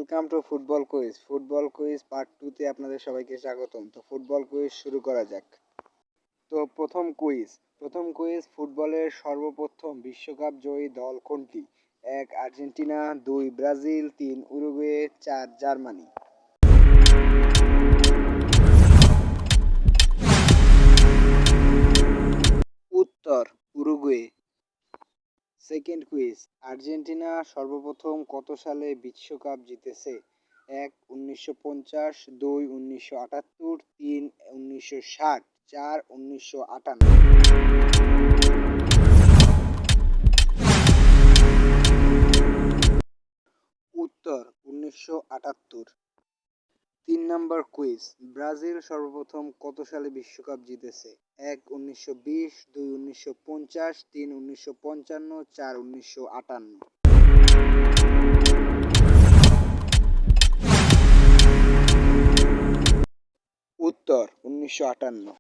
Welcome to football quiz part 2 তে আপনাদের সবাইকে স্বাগতম। তো ফুটবল কুইজ শুরু করা যাক। তো প্রথম কুইজ ফুটবলের সর্বপ্রথম বিশ্বকাপ জয়ী দল কোনটি? 1 আর্জেন্টিনা, 2 ব্রাজিল, 3 উরুগুয়ে, 4 জার্মানি। উত্তর উরুগুয়ে। সেকেন্ড কুইজ, আর্জেন্টিনা সর্বপ্রথম কত সালে বিশ্বকাপ জিতেছে? 1 1950, 2 1978, 3 1960, 4 1958। উত্তর 1978। 3 নম্বর কুইজ, ব্রাজিল সর্বপ্রথম কত সালে বিশ্বকাপ জিতেছে? 1 1920, 2 1950, 3 1955, 4 1958। উত্তর 1958।